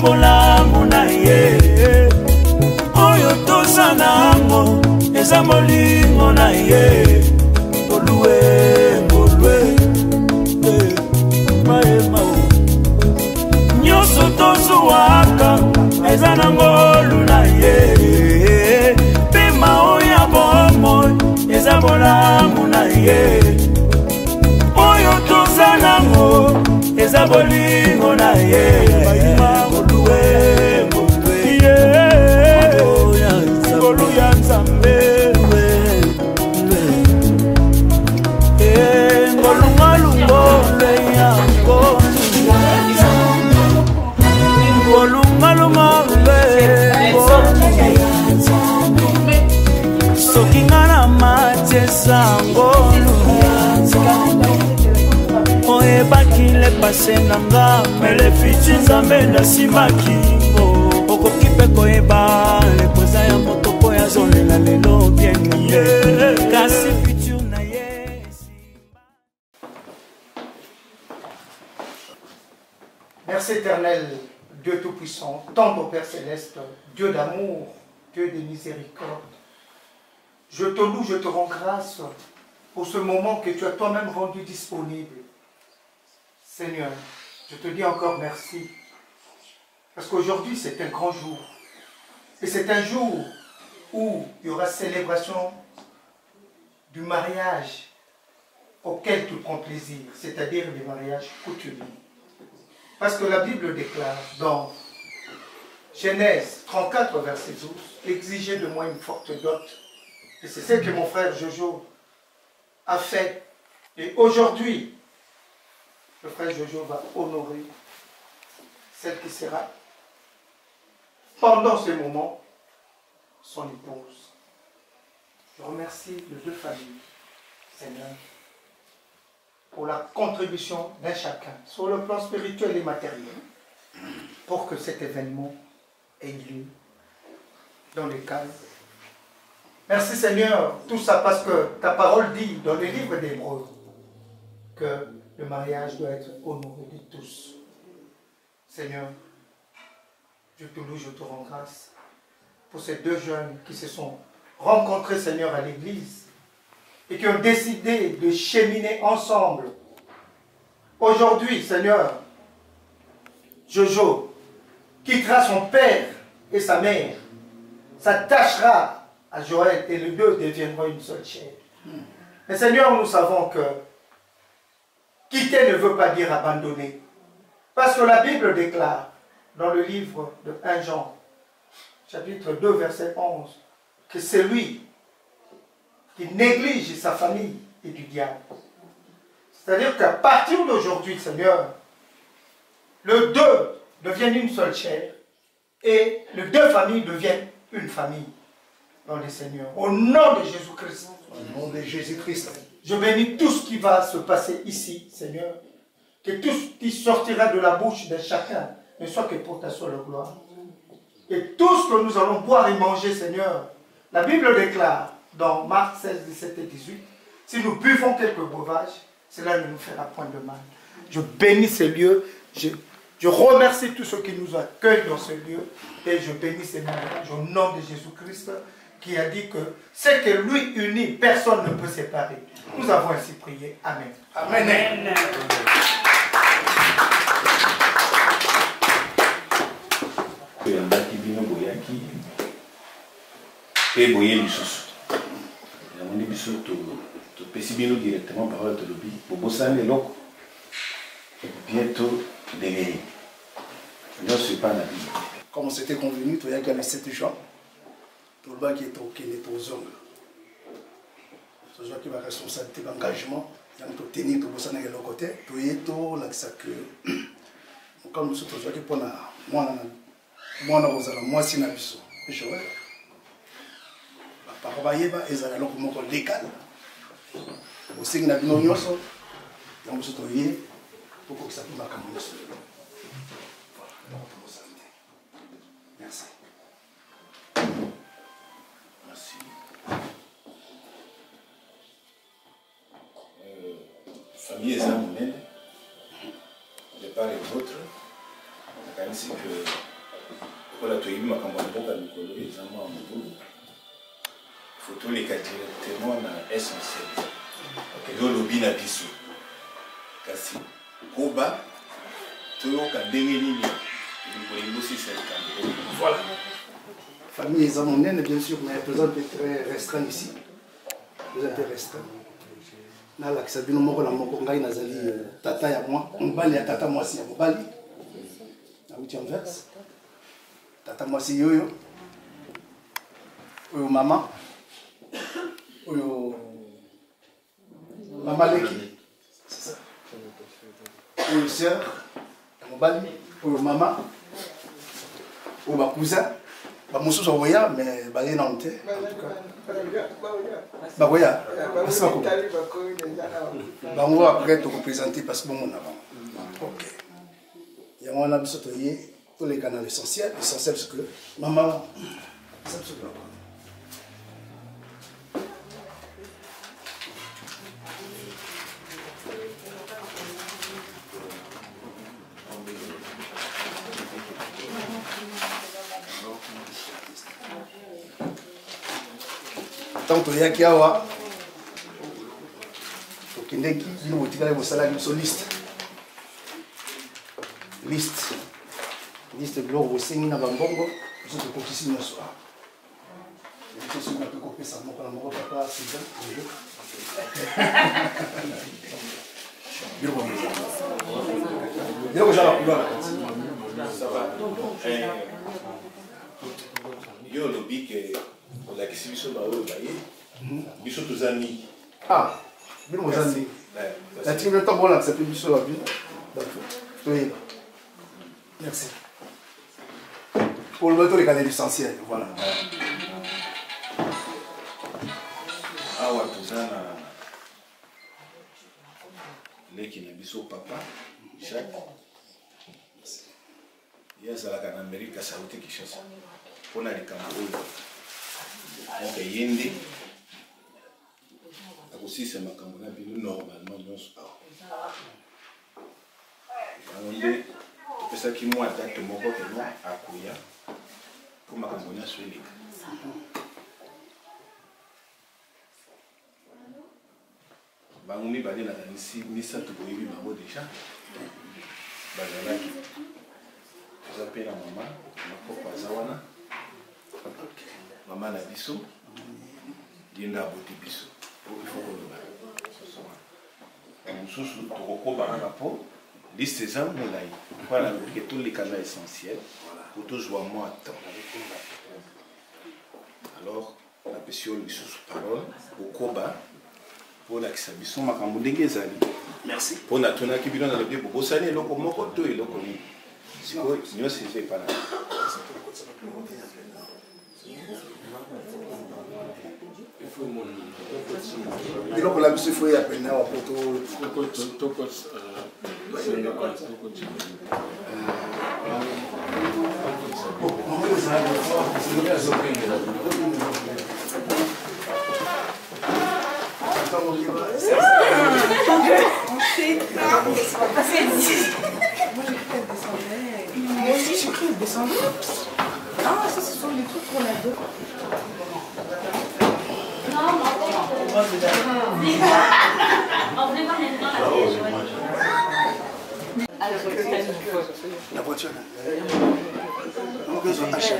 bolamu na ye oyo tozana ngo eza molingo na ye olue molue maema nyonso tozuwaka eza na ngolu na ye pema oyo bomoi eza bolamu na ye oyo tozana ngo eza bolingo na ye olue molue ngolu ya nzambe ngolungalungole ya ngolungalungole soki nga na matesa ngolu oyebaki le pase na nga melefiti nzambe nasimaki okoki mpe koyeba lekoza ya moto po yazolela lelo bienie kasi fitur na ye. Merci éternel, Dieu Tout-Puissant, tendre Père Céleste, Dieu d'amour, Dieu de miséricorde. Je te loue, je te rends grâce pour ce moment que tu as toi-même rendu disponible. Seigneur, je te dis encore merci, parce qu'aujourd'hui c'est un grand jour. Et c'est un jour où il y aura célébration du mariage auquel tu prends plaisir, c'est-à-dire le mariage coutumier. Parce que la Bible déclare dans Genèse 34, verset 12, « Exigez de moi une forte dot. » Et c'est ce que mon frère Jojo a fait. Et aujourd'hui, le frère Jojo va honorer celle qui sera, pendant ce moment, son épouse. Je remercie les deux familles, Seigneur, pour la contribution d'un chacun, sur le plan spirituel et matériel, pour que cet événement ait lieu dans le cadre. Merci Seigneur, tout ça parce que ta parole dit dans le livre d'Hébreux que le mariage doit être honoré de tous. Seigneur, je te loue, je te rends grâce pour ces deux jeunes qui se sont rencontrés, Seigneur, à l'église et qui ont décidé de cheminer ensemble. Aujourd'hui, Seigneur, Jojo quittera son père et sa mère, s'attachera à Joël et les deux deviendront une seule chair. Mais Seigneur, nous savons que quitter ne veut pas dire abandonner. Parce que la Bible déclare dans le livre de 1 Jean, chapitre 2, verset 11, que c'est lui qui néglige sa famille et du diable. C'est-à-dire qu'à partir d'aujourd'hui, Seigneur, les deux deviennent une seule chair et les deux familles deviennent une famille dans le Seigneur. Au nom de Jésus-Christ. Au nom de Jésus-Christ. Je bénis tout ce qui va se passer ici, Seigneur. Que tout ce qui sortira de la bouche de chacun ne soit que pour ta seule gloire. Et tout ce que nous allons boire et manger, Seigneur, la Bible déclare dans Marc 16, 17 et 18, si nous buvons quelques breuvages, cela ne nous fera point de mal. Je bénis ces lieux, je remercie tous ceux qui nous accueillent dans ce lieu et je bénis ces mariages au nom de Jésus-Christ qui a dit que ce que lui unit, personne ne peut séparer. Nous avons ainsi prié. Amen. Amen. Amen. Directement parole de l'obi, bientôt d'éveiller. Je ne suis pas la Bible. Comme c'était convenu, il y a le 7 juin, tout le monde qui est au Kenya, aux hommes. Ce qui va responsabilité d'engagement, il y a un tenir tout ça dans le côté, tout est tout là que comme nous sommes qui pour moi moi si na biso. Je vois. La parole va y ezala loko moko légal. Aussi na bino nyoso, donc ce toye pour que ça puisse marquer mon esprit. Merci. Merci. Famille Zamounel, de part et d'autre, on a que Voilà, tu as eu ma campagne pour la Nicolo, les amants en tout. Photo les cas directement essentiel. Yo lobby na biso. Kasi koba to ka dengeli ni. Il aussi c'est voilà. Famille zamonienne bien sûr mais présente très restreint ici. Vous êtes restreint. Na la sabino moko na moko ngai nazali tata ya moi, mbali ya tata moi si ya mbali. Na 8e verse. Tata moi si yoyo. Oyo mama. Oyo Mama Leki. C'est ça. Oyo sœur, mobali, oyo mama, oyo ba cousin, ba mususu oya mais ba yena onte. En tout cas. Ba oya. Parce que ba ngo après te représenter parce que bon on a. OK. Il y a on a biso toyé tous les canaux essentiels, l'essentiel c'est que maman ça se passe. Tant que yaki awa okendeki bino botikala bosala biso liste biloko bosengi na bambongo biso tokokisi nyonso biso soki nape kopesa moko na moko papa sida biloko eza bakula na kati Yo lobi ke la kisi biso ba oyo baye biso tozani ah bino mozani la tribu temps bon accepter biso la vie d'accord oui merci pour le méthode est l'essentiel voilà awa tozana leki na biso papa Jacques yazalaka na Amerika sauti Kinshasa pona likambo oyo donc yende akosisa makambo na bino normalement nyonso awa nde topesaki mwa date moko keno akoya po makambo nyonso eleka bango mibale na misato boyebi bango deja bazalaki toza mpe na mama makoko aza wana mama na biso ye nde aboti biso po ifo koloba mosusu tokokobana na po liste eza molai mpona ke tolekana essentiel po tozwa mwa temps alors napesi oyo lisusu parole okoba mpo olakisa biso makambo ndenge ezali merci mpo natunaki bino nalobi bobosani eloko moko to eloko nini sikoyo nyonso eza epana biloko na biso ifo ya pene awa po Moi aussi j'ai cru descendre. Ah, ça ce sont les trucs qu'on a deux. Non, on venait pas maintenant la voiture. Donc ils ont acheté.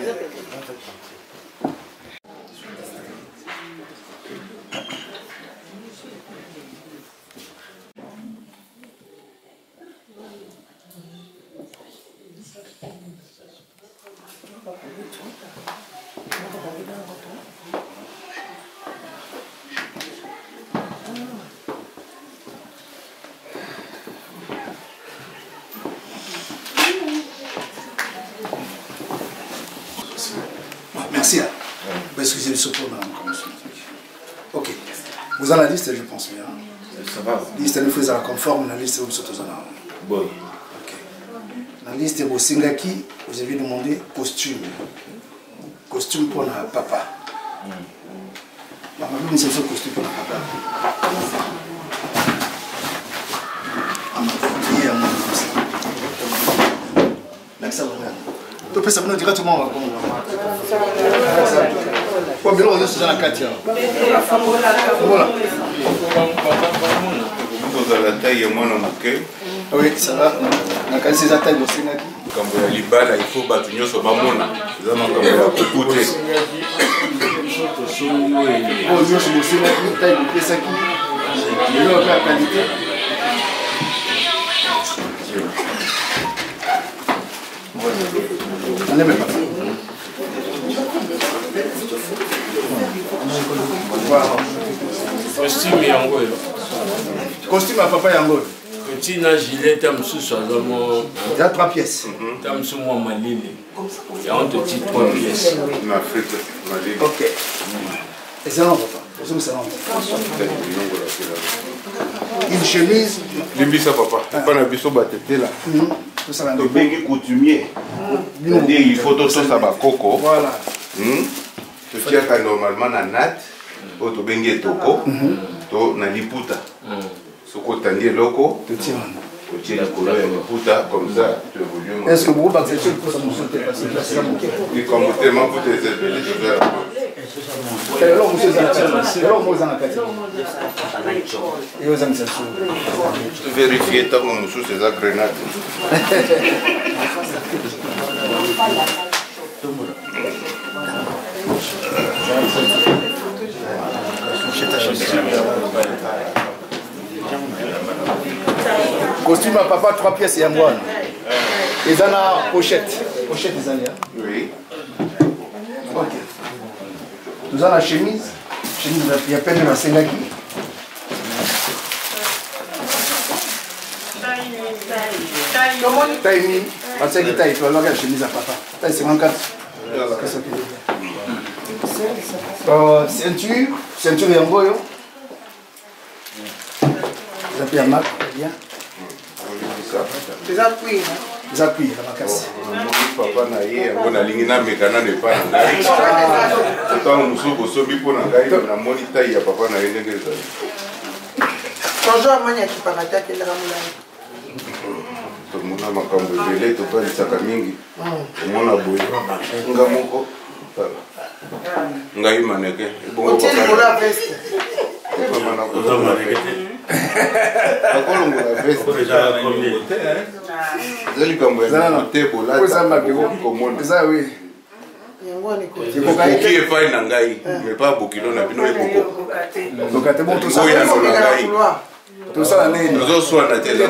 Merci. Excusez-moi ce pour ok. Vous avez la liste, je pense bien. Ça va. La liste nous faisait conforme la liste où vous êtes. Bon. Ok. La liste de Singaki, vous avez demandé costume. Costume pour la papa. Maman, nous sommes costume pour la papa. Tu peux savoir directement. Pour bien on est dans la quartier. Voilà. Vous avez la taille et moi non manqué. Oui, ça va. On a quand même taille aussi là. Quand vous allez libala, il faut battre sur Bamona. Vous avez encore la coucouté. Oh, je suis aussi là, taille de pièce qui. Il y a la qualité. On n'aime pas. Voilà. Costume yango. Costume à papa yango. Petit na gilet tam sous salomo. Il y a 3 pièces. Tam sous moi malile. Il y a un petit 3 pièces. En Afrique, malile. OK. Et c'est long papa. C'est long. Une chemise. Libisa papa. Pas na biso batete là. Tout ça là. To bengi coutumier. Il faut tout ça ba coco. Voilà. Tu tiens normalement na nat. O to bengi toko. To na liputa. Soko tandi loko. Tu tiens. Tu tiens la couleur de liputa comme ça tu évolues. Est-ce que vous vous acceptez pour ça nous sauter parce que c'est bon. Et comme tellement pour tes ailes de faire. Alors monsieur Zanakati. Alors moi Zanakati. Et aux amis ça. Vérifier ta mon sous ces grenades. Costume à papa 3 pièces et un moine. Et ça na pochette. Pochette des années. Oui. OK. Nous avons la chemise. Chemise il y a peine de la sengaki. Taille mi. On sait que taille tu vas la chemise à papa. Taille 54. Ceinture yango yo. Ça peut marque bien. Les appuis. Les appuis la makasi. Papa na ye on a lingina mekana ne pas na ngai. Tant musuko sobi pona ngai na moni taille ya papa na ye ndenge za. Bonjour amanya kipakata kila kamulani. To mona makambo bele to pa lisaka mingi. Mona boye. Nga moko. Ngai maneke. Bongo papa. Veste. Mama na ko maneke. Akolongo la veste. Zali kambo ya tebo la. Ko samba ko mona. Ça oui. Qui est pas une angai, mais pas beaucoup de bino eboko. Donc à bon tout ça. Tout ça là nous autres soit na télé.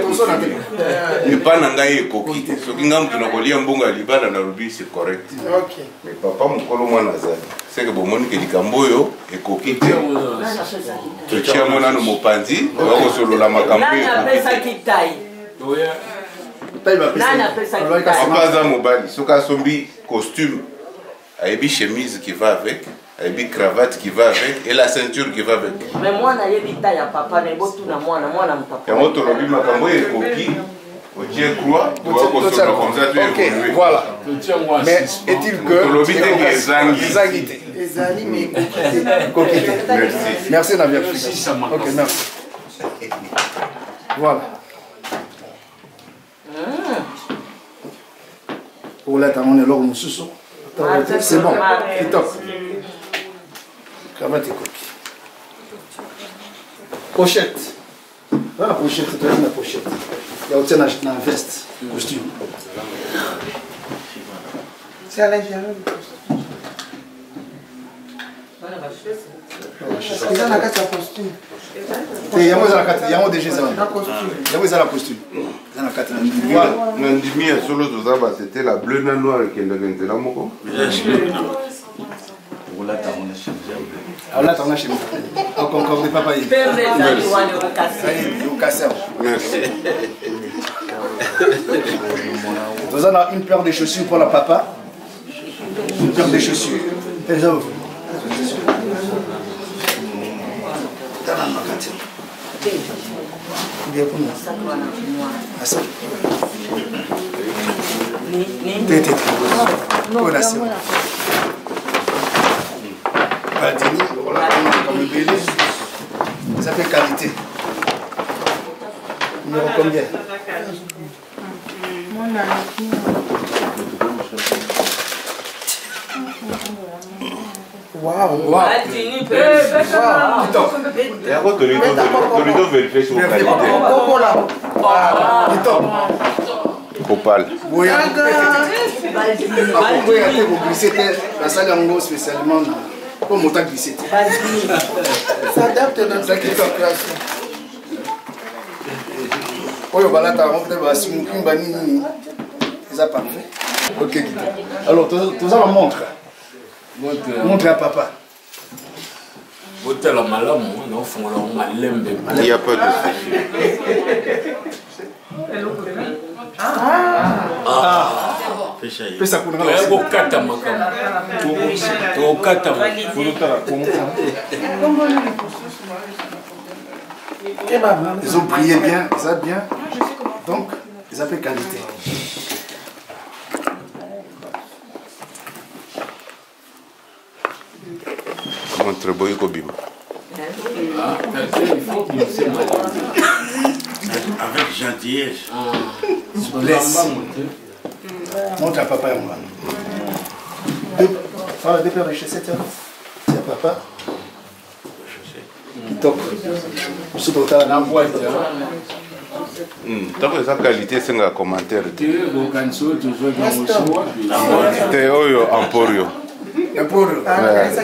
Mais pas nangai ekoki. Ce qui ngam kino kolia mbonga libala na rubi c'est correct. OK. Mais papa mukolo mwana zali. C'est que bomoni ke likambo yo ekoki te. Tu tiens mona no mopanzi, wa ko solo la makambo. Nana pesa kitai. Nana pesa kitai. Papa za mobali, soka sombi costume. Ayebi chemise qui va avec, ayebi cravate qui va avec et la ceinture qui va avec. Mais moi na yebi taille ya papa na botu na mwana mutapa. Ya moto lobi makambo e koki. Otie croix, tu vas construire comme ça tu évolues. Voilà. Mais est-il que lobi te zangi. Ezali mais kokite. Merci. Merci Navia. OK, merci. Voilà. Pour la tamone loro mususu. C'est bon, c'est top. Cravate et coquille. Pochette. Ah, la pochette, c'est la pochette. Il y a aussi une veste, costume. c'est à l'intérieur. Ils ont la carte à costume. Il y a déjà ça. Il y a la costume. Voilà. Nandimi ya solo tozaba c'était la bleue na noire qui est là moko. Alors là, tu as chez moi. Encore des papas. Merci. Nous avons une paire de chaussures pour la papa. Une paire de chaussures. Ça fait qualité. Numéro combien? Waouh. Et après, tu lui dois vérifier sur la qualité. Copal. Oui, la salle en spécialement pour monter glisser. Ça adapte dans sa question. Oui, voilà, tu as rencontré Simoukin Banini. C'est parfait. Ok, alors, tu as la montre. Montre à papa. Il n'y a pas de souci. Ils ont prié bien, ils ont bien. Donc, ils ont fait qualité. Montre boy Kobima. Avec gentillesse. Montre à papa et moi. Deux paires de chaussettes. C'est à papa. Top. Tant que sa qualité, c'est un commentaire. C'est Oyo Emporio.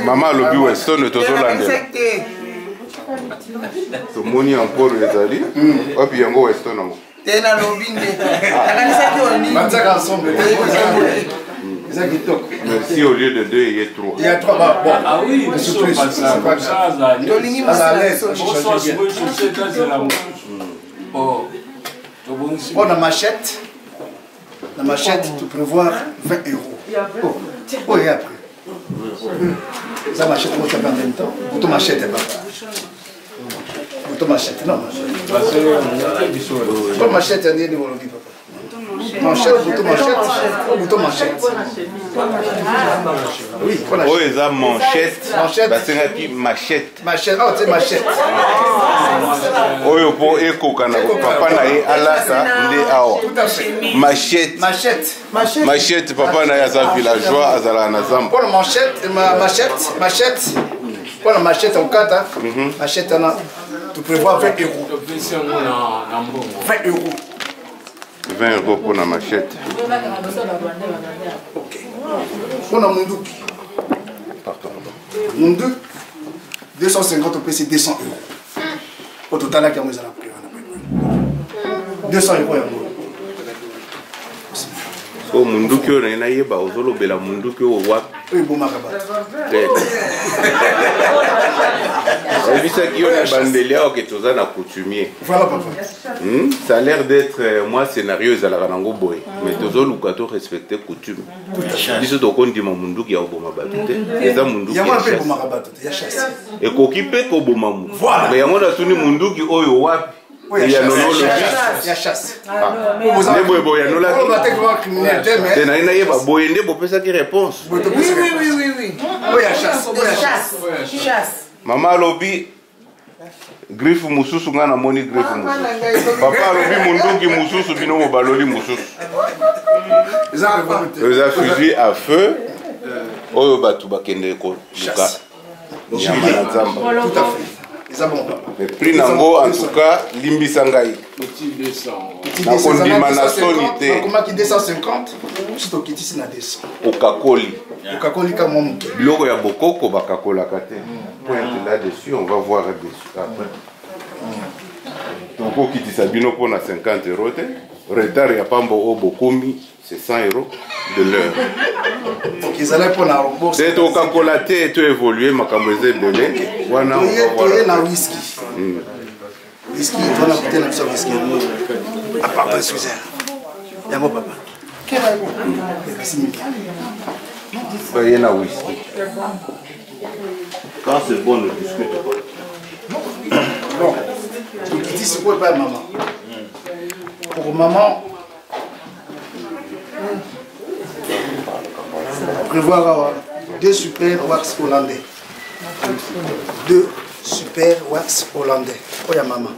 Maman lobi Weston et Tozolande. To moni Emporio ezali. Opi yango Weston amo. Tena lobinde. Akanisaki oni. Mataka ensemble. Merci, au lieu de 2, il y a 3. Il y a 3. Bon. Ah oui, c'est plus. C'est pas grave. Bon, la machette. La machette, tu prévois 20 euros. Oh, et après. Ça machette, tu vas en même temps. Pour ton machette, pas. Pour ton machette, non. Pour machette, il y a des papa. Manchette, bouton manchette, bouton manchette. Oui, voilà. Oh, ils ont manchette. Manchette. C'est un qui machette. Machette, oh, c'est machette. Oh, pour éco, quand papa n'a eu à la sa, machette. Machette. Machette, papa n'a eu à sa villageois, à la Nazam. Pour la manchette, machette. Pour la machette en 4, machette, tu prévois 20 euros. 20 euros. 20 euros pour la machette. Ok. Pour la Munduki. Pardon. Munduki, 250 euros, c'est 200 euros. Au total, là, il y a 200 euros. So Munduki, on a eu ba ozolo bela Munduki au wap. Oui, bon marabat. J'ai vu ça qui est bandelia ou que tu as coutumier. Voilà papa. Ça a l'air d'être moi scénario ils allaient rango boy. Mais tu as l'oukato respecter coutume. Dis donc on dit mon Munduki a oboma batute. Et ça Munduki. Il y a moins de bon marabat, il y a chasse. Et koki pe ko boma mu. Mais y a moins d'atuni Munduki oyo wap. Oui, il y a chasse. Vous avez boy no la. C'est na ina yeba boy ndebo pesa ki réponse. Oui. Oui, il y a chasse. Maman lobi griffe mususu ngana moni griffe mususu. Papa lobi Munduki mususu bino mo baloli mususu. Ils ont fusil à feu. Oyo batu bakende ko luka. Nyama na nzamba. Tout à fait. Mais prix nango en tout cas limbisa ngai. Petit 200. Na kondima na sonité. Comment qui 250? C'est au kiti na 200. Okakoli. Okakoli comme mon. Biloko ya bokoko bakakola kate. Pointe là-dessus, on va voir dessus après. Donc au kiti sabino pour na 50 euros. Retard ya pambo o bokomi, c'est 100 euros de l'heure. Donc ils allaient pour la rembourse. C'est au kakolaté tu évoluer makambo belé. Wana on va voir. Na whisky. Whisky, on a coûté la whisky. À part excusez. Ya mon papa. Bah y a na whisky. Quand c'est bon, on discute. Bon, le petit c'est quoi pas maman? Pour maman, prévoir 2 super wax hollandais. 2 super wax hollandais. Oh ya maman.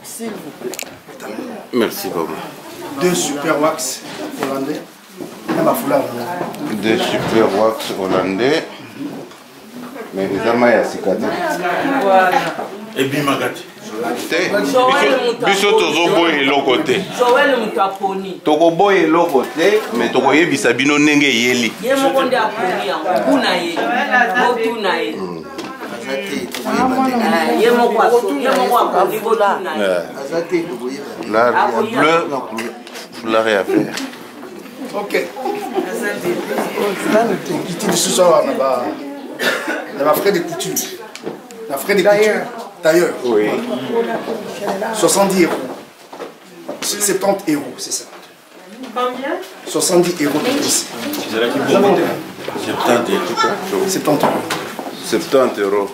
S'il vous plaît. Merci maman. 2 super wax hollandais. Des super wax hollandais. Mais les amas ya sikate. Voilà. Et bimagati. Biso tozoboya eloko te. Joël Mutaponi. Tokoboya eloko te, mais tokoyebisa bino ndenge eyeli. Ye moko nde aponi yango kuna ye. Botuna ye. Ye moko aponi botuna ye. Là, bleu, foulard et affaire. Ok. Ce soir, on a frais de couture. La frais de couture. D'ailleurs. Oui. 70 euros. 70 euros, c'est ça. Combien? 70 euros de plus. 70 euros. 70 euros.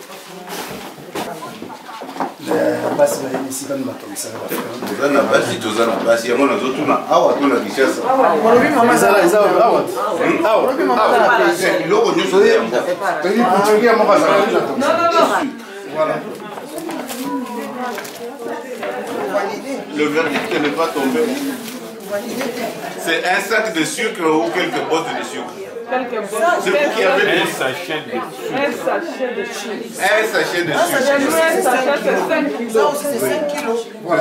Basi na yemi sika na komisa. Tozana basi yango nazotuna awa tuna Kinshasa. Molobi mama ezala awa. Awa. Iloko nyonso yango. Toni kutungia moko azala. Non. Voilà. Le verdict n'est pas tombé. C'est un sac de sucre ou quelques bottes de sucre. C'est vous qui avez un sachet de sucre. Un sachet de sucre. Un sachet de sucre. Un sachet de 5 kilos. C'est 5 kilos.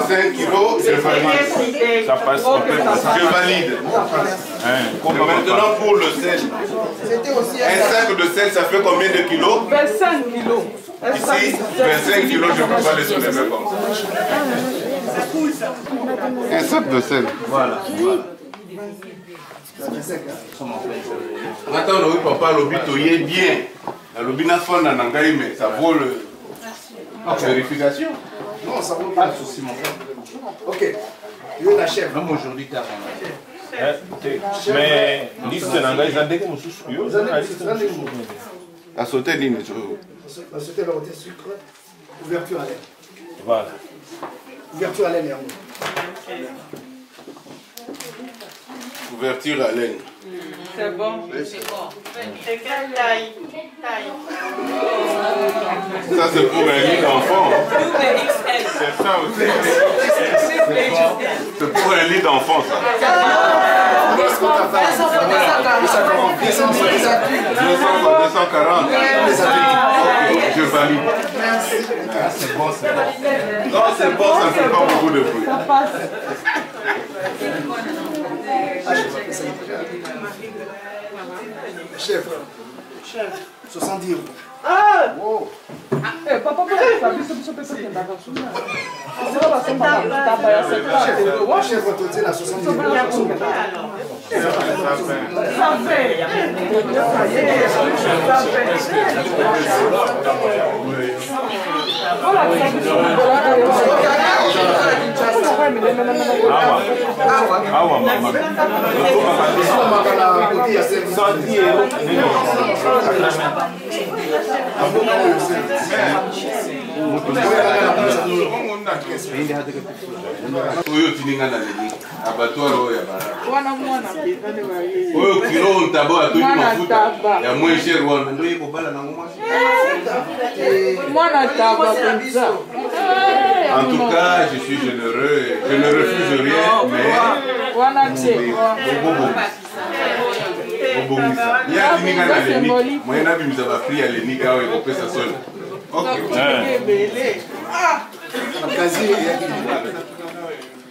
5 kilos, je valide. Ça passe au peu. Je valide. Maintenant pour le sel. Un sac de sel, ça fait combien de kilos? 25 kilos. Ici, 25 kilos, je ne peux pas les soulever comme ça. Un sac de sel. Voilà. Attends, oui, papa, l'obit est bien. L'obit n'a pas de mais ça vaut la vérification. Non, ça vaut pas de souci, mon frère. Ok. Je l'achève. Même aujourd'hui, 40. Mais liste de l'engagement, ils ont dit que nous sommes à sauter l'île. À sauter le côté sucre. Ouverture à l'aine. Voilà. Ouverture à l'aine. Ouverture à laine. C'est bon. C'est bon. C'est quelle taille? Ça, c'est pour un lit d'enfant. C'est ça aussi. C'est pour un lit d'enfant, ça. 240. Je valide. Merci. C'est bon, c'est bon. Non, c'est bon, ça ne fait pas beaucoup de bruit. Ça passe. Chef. 70 euros. Ah! Wow. Eh, papa, pourquoi tu as vu ce que tu as d'accord? C'est pas parce que papa, chef, on te dit la 70 euros. Ça fait. Awa, maman. 110 euros. Oyo tininga na leli abattoir oyo ya bara Wana mwana pezane wa yeye. oyo kilo ntabo atoni mafuta ya moins cher wana ndio yeko bala na ngoma. Mwana taba penza. En tout cas, je suis généreux, je ne refuse rien, mais wana te. il y a tininga na leli moi na bimisa ba prix ya leli ka oyo kopesa sol. OK.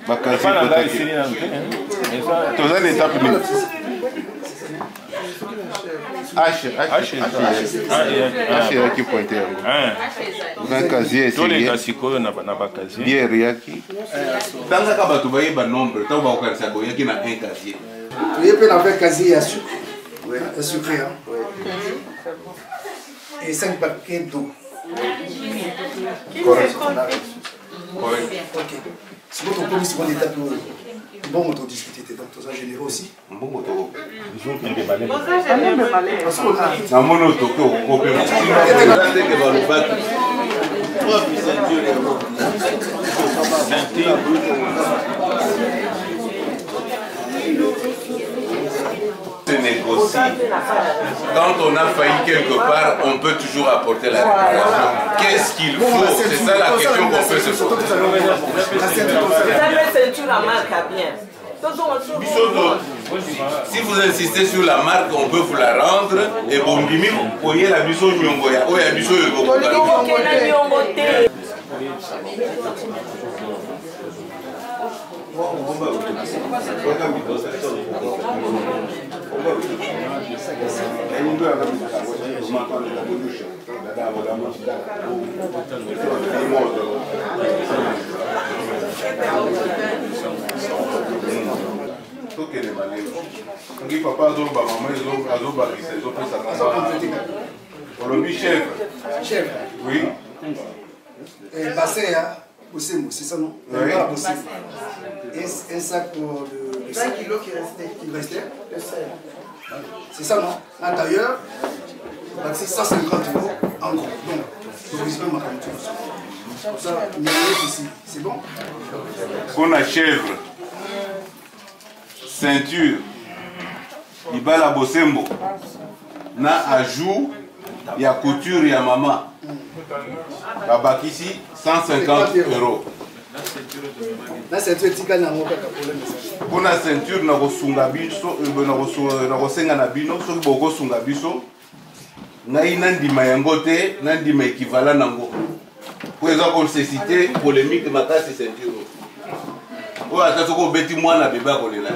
Bakazi toza na étape nini? H yaki pointe yango na casier bière yaki tangaka bato bayeba nombre ntango bakokanisa boyaki na un casier toyepe na avec casier ya sucre ya sucre et 5 paquets d'eau. Correct. Ok. Si vous avez une seconde étape, bon, on doit discuter, donc tu as généreux aussi. Bon, on doit. Ils ont pris des balais. Na mono toko kope ma. Ndate ke ba lubaki. Négocie. Quand on a failli quelque part, on peut toujours apporter la réparation. Qu'est-ce qu'il faut? C'est ça la question qu'on peut se poser. Vous avez ceinture à marque à bien. Si vous insistez sur la marque, on peut vous la rendre. Et bon, Bimi, vous voyez la biso nyongoya. Oh, la biso nyongoya. Papa azoba maman azoba chèvre. Chèvre. Oui. Bassin, c'est ça non? Oui. Un sac de 5 kilos qui restait. C'est ça non? À l'intérieur, c'est 150 € en gros. Donc, pour ça, ici. C'est bon? On a chèvre, ceinture, ibala bosembo, na ajout, il y a couture, il y a maman. Babakisi, 150 €. La ceinture, c'est un problème. Pour la ceinture, na kosunga biso, na kosenga na bino, so boko sunga biso, na inandima yango te, nandima équivalent nango. Pour exemple, on s'est cité polémique makasi ceinture. Oh, attends, on beti moi na bébé kolela.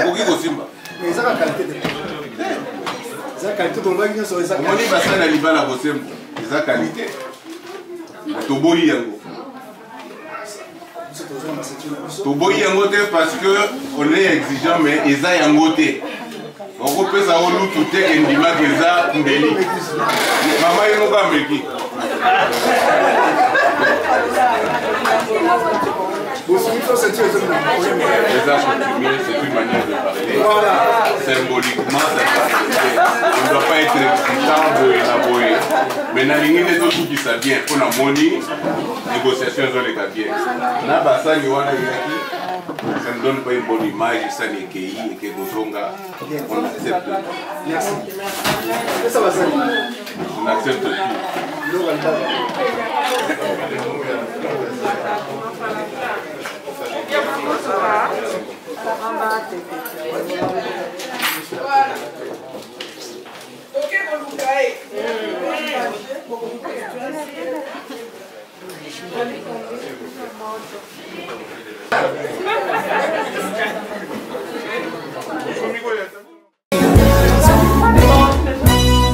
On qui kosimba. Mais ça va qualité de. Ça qualité de banque sur ça. On dit basa na libala bosembo. Ça qualité. Toboyi yango. Toboyi yango te parce que on est exigeant mais eza yango te. On peut ça au tout te endima keza ndeli. Mama yeno ka meki. C'est une manière de parler. Voilà. Symboliquement, on ne doit pas être excitant de élaborer. Mais dans l'ingénieur de tout qui ça vient, pour la monnaie, négociation sur les papiers. Ça ne donne pas une bonne image, ça n'est qu'y et que Gozonga, on accepte. Merci. Ça va, ça. On accepte tout.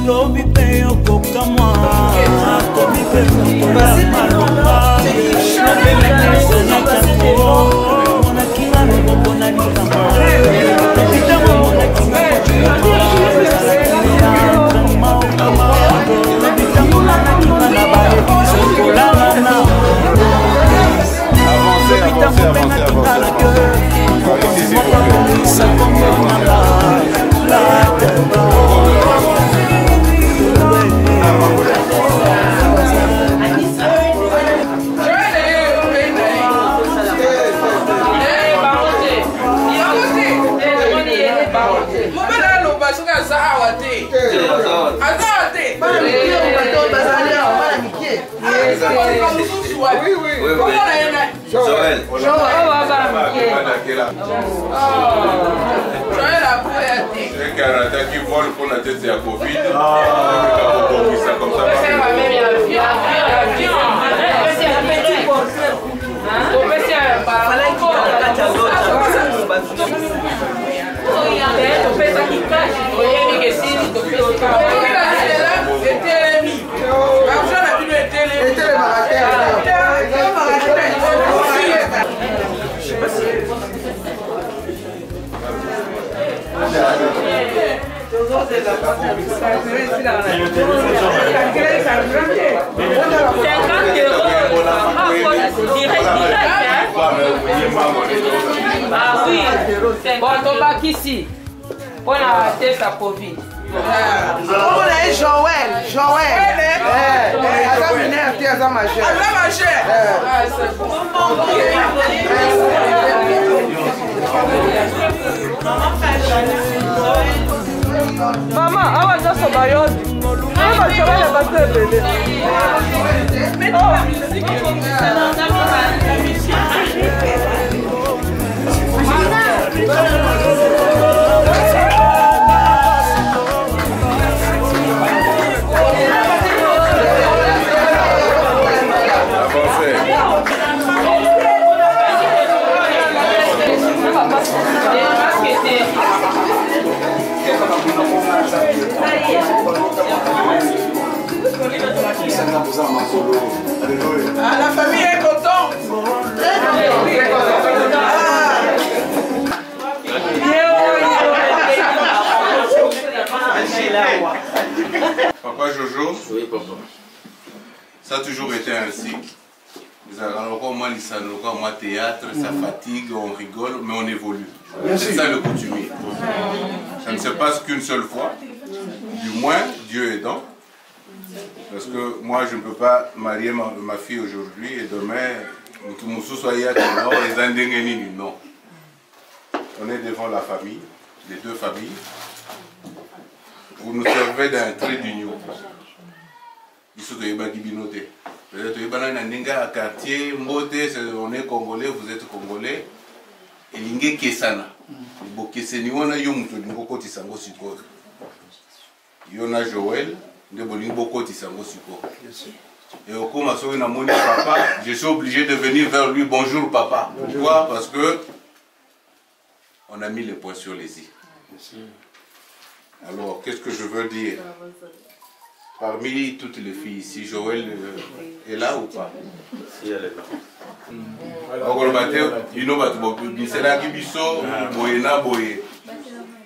Lobi pe yokoka mwa akomi pe mokola malonga lobi menesanakako monakinga loboko na likama lobitango monakinga lobitango monakinga na bayebiso kolangana lobitango pe nakinga na ke mokomisa komienanga Joël. C'est Canada qui vole pour la tête de la Covid. Ça comme ça. Ah oui, bon, on va ici. On a test à Covid. On a Joël. Attends, tu as ma chère. Maman, awa nyonso bayodi. Oyo bashobele bato ebele. Maman, Ah, la famille est contente. Papa Jojo. Oui, papa. Ça a toujours été ainsi. Encore moins théâtre, ça fatigue, on rigole, mais on évolue. C'est ça le coutumier. Ça ne se passe qu'une seule fois. Du moins, Dieu aidant. Parce que moi, je ne peux pas marier ma fille aujourd'hui et demain, non. On est devant la famille, les deux familles. Vous nous servez d'un trait d'union. Peut-être un quartier, on est congolais, vous êtes congolais. Et l'ingé kesana. Bokeseniwana yo muto ngoko tisango siko. Yona Joël, de bolingo ko tisango siko. Et au cours de ma moni papa, je suis obligé de venir vers lui. Bonjour papa. Pourquoi? Parce que on a mis les points sur les i. Alors, qu'est-ce que je veux dire? Parmi toutes les filles ici, Joël est là ou pas? Si elle est là.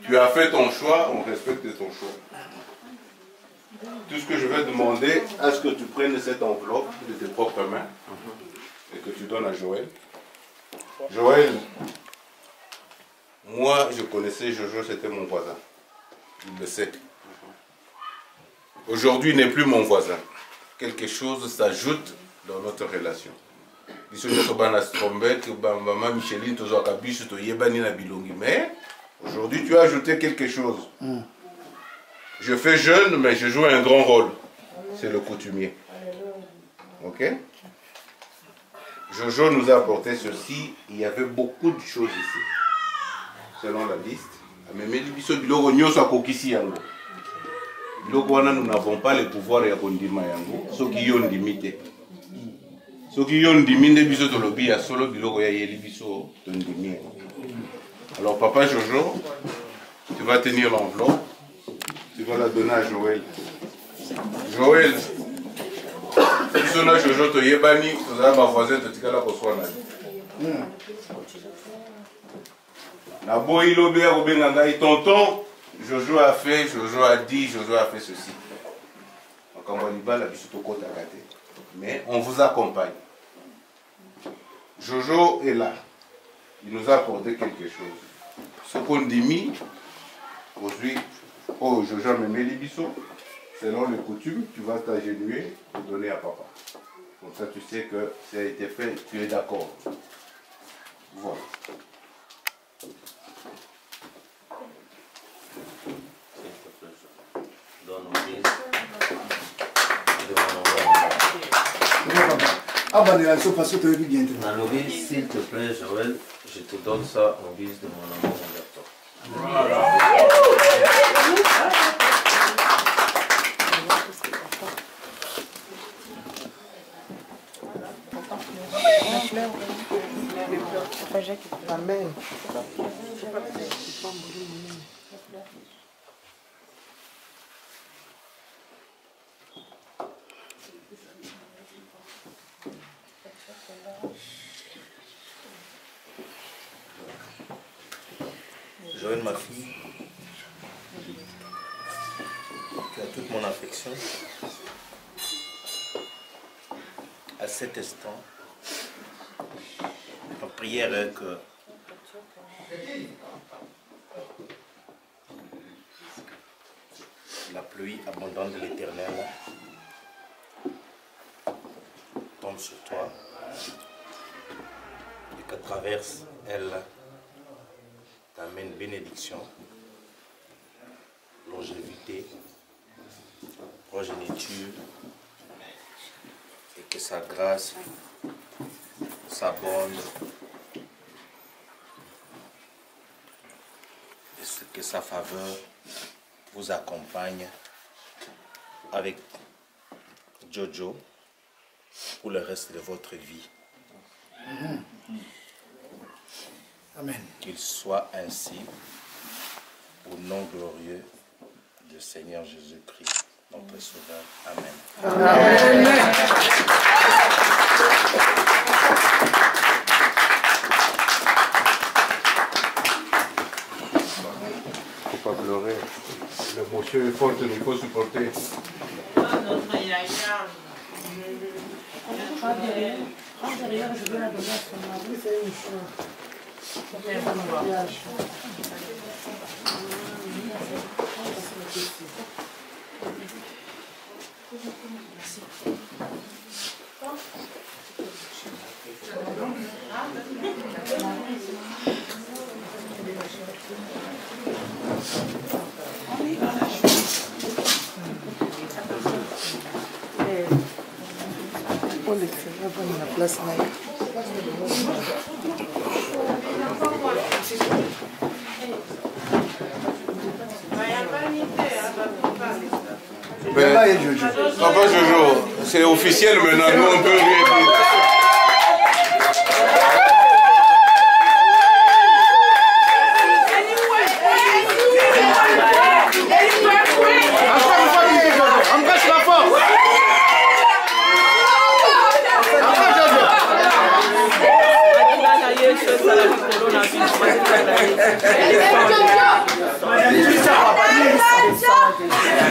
Tu as fait ton choix, on respecte ton choix. Tout ce que je vais demander, à ce que tu prennes cette enveloppe de tes propres mains et que tu donnes à Joël. Joël, moi je connaissais Jojo, c'était mon voisin. Il le sait. Aujourd'hui, il n'est plus mon voisin. Quelque chose s'ajoute dans notre relation. Mais aujourd'hui, tu as ajouté quelque chose. Je fais jeune, mais je joue un grand rôle. C'est le coutumier. Ok? Jojo nous a apporté ceci. Il y avait beaucoup de choses ici. Selon la liste. Mais nous n'avons pas le pouvoir de kondima yango. Ce qui yon limité. Ce qui yon limité biso to lobi ya solo biloko ya yeli biso to ndimi. Alors papa Jojo, tu vas tenir l'enveloppe. Tu vas la donner à Joël. Joël, biso na Jojo to yebani, to za ba voisin to tikala ko swana. Na boyi lobi ya ko benga ngai tonton. Jojo a fait, Jojo a dit, Jojo a fait ceci. Mais on vous accompagne. Jojo est là. Il nous a apporté quelque chose. Ce qu'on dit, aujourd'hui, oh Jojo me met les bisous. Selon les coutumes, tu vas t'agenouiller et donner à papa. Comme ça, tu sais que ça a été fait, tu es d'accord. Voilà. S'il te plaît, Joël, je te donne ça en guise de mon amour envers toi. Amen. Joël, ma fille, tu as toute mon affection. À cet instant, ma prière est que la pluie abondante de l'Éternel tombe sur toi et qu'à travers elle t'amène bénédiction, longévité, progéniture, et que sa grâce s'abonde que sa faveur vous accompagne avec Jojo pour le reste de votre vie. Amen. Qu'il soit ainsi au nom glorieux du Seigneur Jésus-Christ, notre Sauveur. Amen. Amen. Faut pas pleurer. L'émotion est forte, il faut supporter. Derrière, je vais la donner à son mari, c'est une chose. On va prendre la place là. Papa Jojo, c'est officiel maintenant, nous on peut rien dire.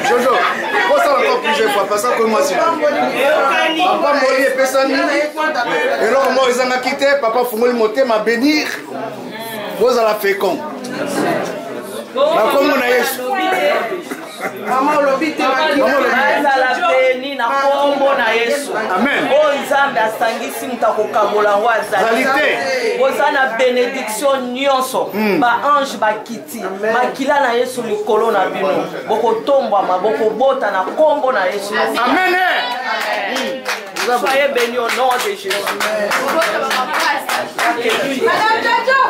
Jojo, pourquoi ça encore plusieurs fois? Parce que moi c'est papa Moli et personne. Et là, moi, ils ont quitté, papa Fumoli monté m'a bénir. Vous à la fécond. Comme on a eu. Maman lobby te azala beni na kombo na Yesu. Amen. O Nzambe asangisi mutakokabola ngo azali. Boza na bénédiction nyonso. Ba ange bakiti. Makila na Yesu likolo na bino. Bokotombwa maboko bota na kombo na Yesu. Amen. Soyez bénis au nom de Jésus.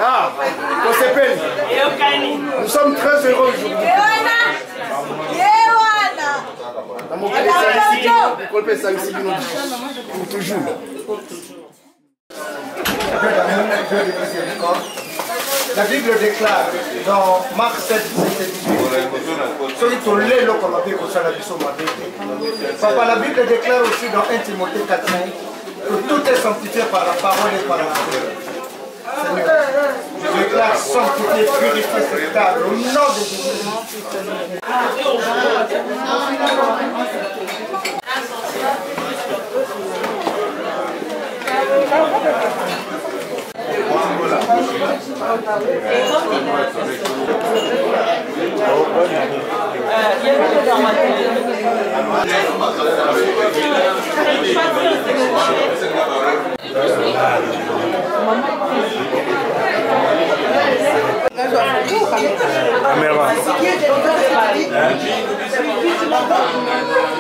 Ah, nous sommes très heureux aujourd'hui. Pour toujours. La Bible déclare dans Marc 7, 17 Papa, la Bible déclare aussi dans 1 Timothée 4, que tout est sanctifié par la parole et par la parole. Seigneur, je déclare sanctifié, purifié, spectacle au nom de Jésus.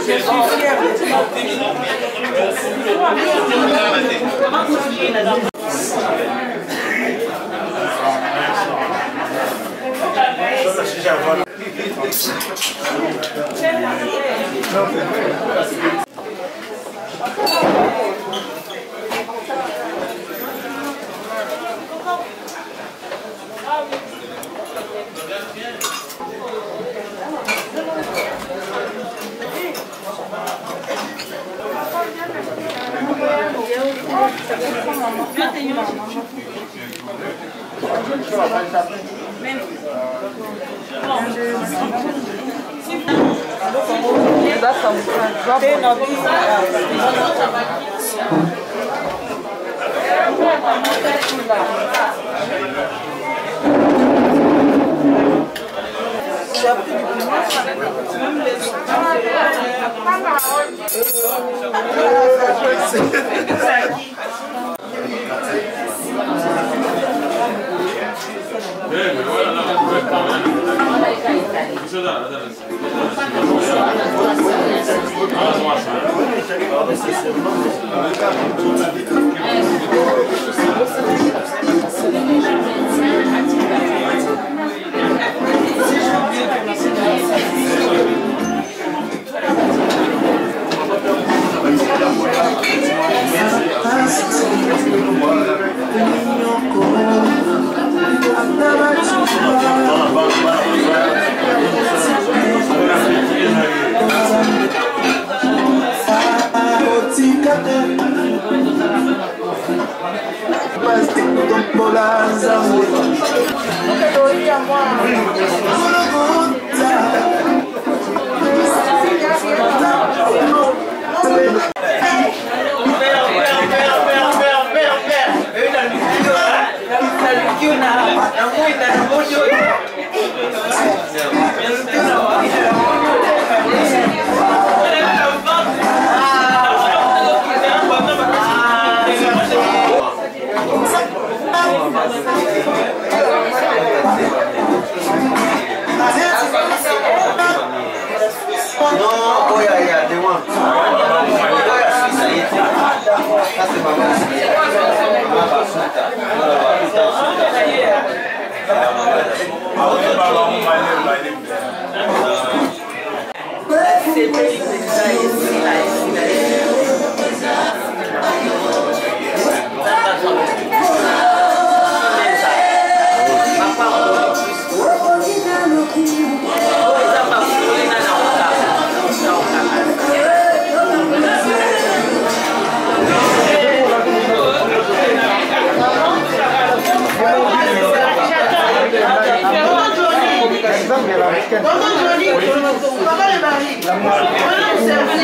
Je suis fière de toi. Papa le mari.